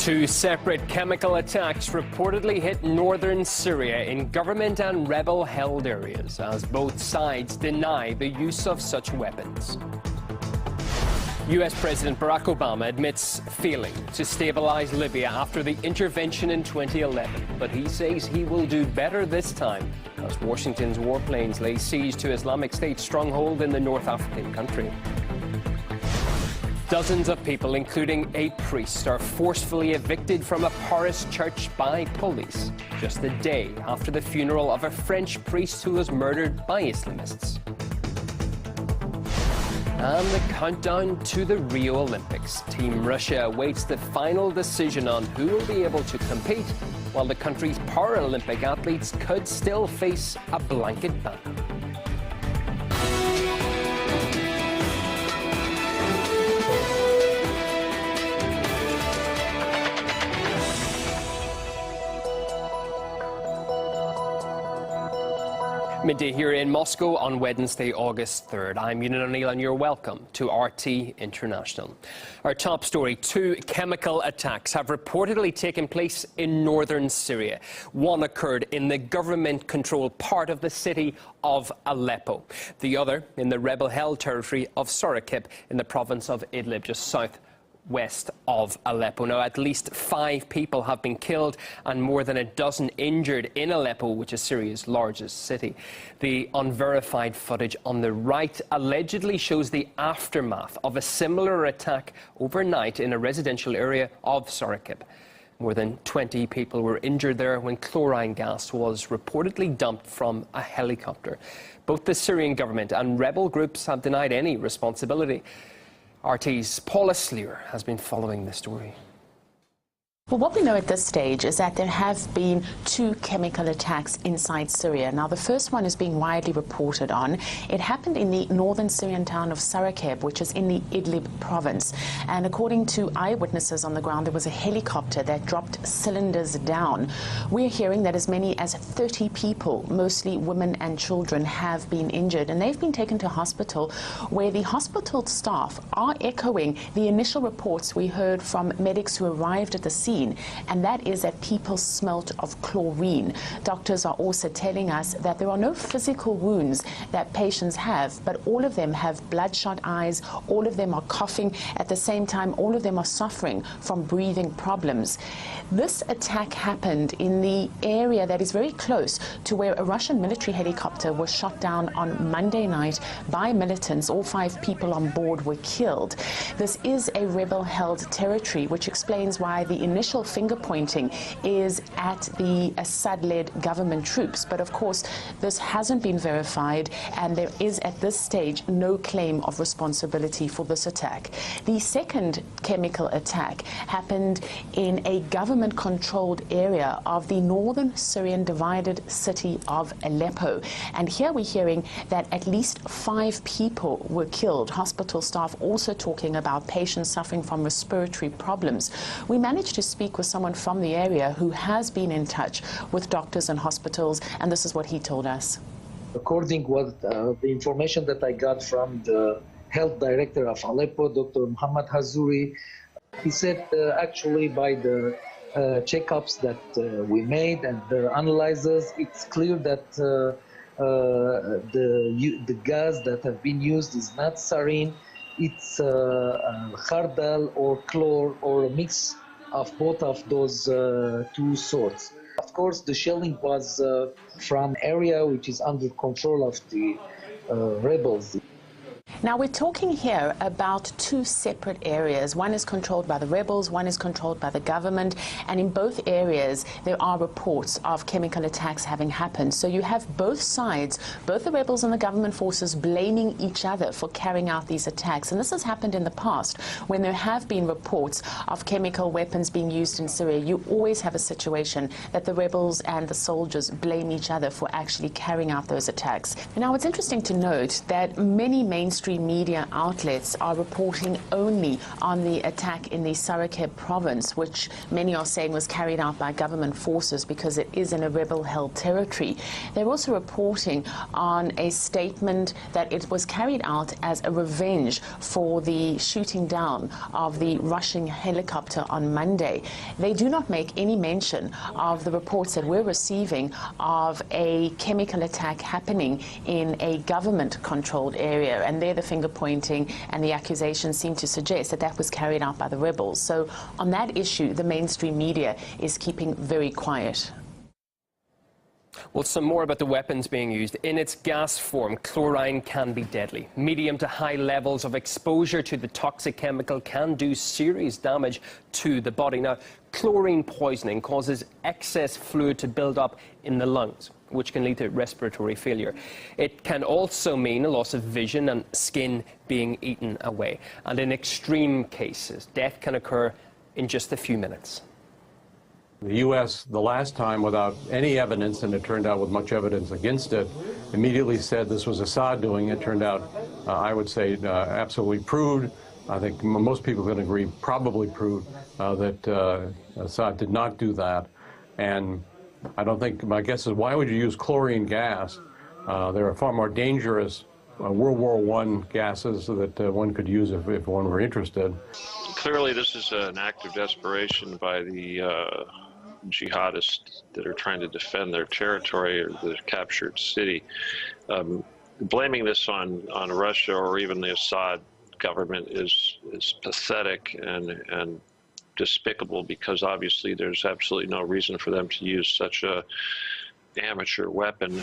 Two separate chemical attacks reportedly hit northern Syria in government and rebel-held areas, as both sides deny the use of such weapons. U.S. President Barack Obama admits failing to stabilize Libya after the intervention in 2011, but he says he will do better this time as Washington's warplanes lay siege to Islamic State stronghold in the North African country. Dozens of people, including a priest, are forcefully evicted from a Paris church by police just a day after the funeral of a French priest who was murdered by Islamists. And the countdown to the Rio Olympics. Team Russia awaits the final decision on who will be able to compete, while the country's Paralympic athletes could still face a blanket ban. Midday here in Moscow on Wednesday, August 3rd. I'm Ewan O'Neill and you're welcome to RT International. Our top story: two chemical attacks have reportedly taken place in northern Syria. One occurred in the government-controlled part of the city of Aleppo. The other in the rebel-held territory of Sarikip in the province of Idlib, just southwest of Aleppo. Now, at least 5 people have been killed and more than a dozen injured in Aleppo, which is Syria's largest city. The unverified footage on the right allegedly shows the aftermath of a similar attack overnight in a residential area of Sarikip. More than 20 people were injured there when chlorine gas was reportedly dumped from a helicopter. Both the Syrian government and rebel groups have denied any responsibility. RT's Paula Sleer has been following the story. Well, what we know at this stage is that there have been 2 chemical attacks inside Syria. Now, the first one is being widely reported on. It happened in the northern Syrian town of Sarikip, which is in the Idlib province. And according to eyewitnesses on the ground, there was a helicopter that dropped cylinders down. We're hearing that as many as 30 people, mostly women and children, have been injured. And they've been taken to hospital, where the hospital staff are echoing the initial reports we heard from medics who arrived at the scene. And that is that people smelt of chlorine. Doctors are also telling us that there are no physical wounds that patients have, but all of them have bloodshot eyes, all of them are coughing. At the same time, all of them are suffering from breathing problems. This attack happened in the area that is very close to where a Russian military helicopter was shot down on Monday night by militants. All 5 people on board were killed. This is a rebel-held territory, which explains why the initial finger pointing is at the Assad-led government troops. But of course, this hasn't been verified, and there is at this stage no claim of responsibility for this attack. The second chemical attack happened in a government-controlled area of the northern Syrian divided city of Aleppo. And here we're hearing that at least 5 people were killed. Hospital staff also talking about patients suffering from respiratory problems. We managed to speak with someone from the area who has been in touch with doctors and hospitals, and this is what he told us. According to the information that I got from the health director of Aleppo, Dr. Muhammad Hazuri, he said actually by the checkups that we made and the analyzers, it's clear that the gas that have been used is not sarin, it's khardal or chlor or a mix of both of those 2 sorts. Of course, the shelling was from area which is under control of the rebels. Now, we're talking here about 2 separate areas. One is controlled by the rebels, one is controlled by the government, and in both areas there are reports of chemical attacks having happened. So you have both sides, both the rebels and the government forces, blaming each other for carrying out these attacks. And this has happened in the past when there have been reports of chemical weapons being used in Syria. You always have a situation that the rebels and the soldiers blame each other for actually carrying out those attacks. Now, it's interesting to note that many mainstream mainstream media outlets are reporting only on the attack in the Sarakeb province, which many are saying was carried out by government forces because it is in a rebel-held territory. They're also reporting on a statement that it was carried out as a revenge for the shooting down of the Russian helicopter on Monday. They do not make any mention of the reports that we're receiving of a chemical attack happening in a government-controlled area, and there the finger pointing and the accusations seem to suggest that that was carried out by the rebels. So on that issue, the mainstream media is keeping very quiet. Well, some more about the weapons being used. In its gas form, chlorine can be deadly. Medium to high levels of exposure to the toxic chemical can do serious damage to the body. Now, chlorine poisoning causes excess fluid to build up in the lungs, which can lead to respiratory failure. It can also mean a loss of vision and skin being eaten away. And in extreme cases, death can occur in just a few minutes. The U.S., the last time, without any evidence, and it turned out with much evidence against it, immediately said this was Assad doing it. Turned out, I would say, absolutely proved. I think most people can agree, probably proved that Assad did not do that. And I don't think, my guess is, why would you use chlorine gas? There are far more dangerous World War I gases that one could use if one were interested. Clearly, this is an act of desperation by the jihadists that are trying to defend their territory or the captured city. Blaming this on Russia or even the Assad government is pathetic and despicable, because obviously there's absolutely no reason for them to use such a amateur weapon.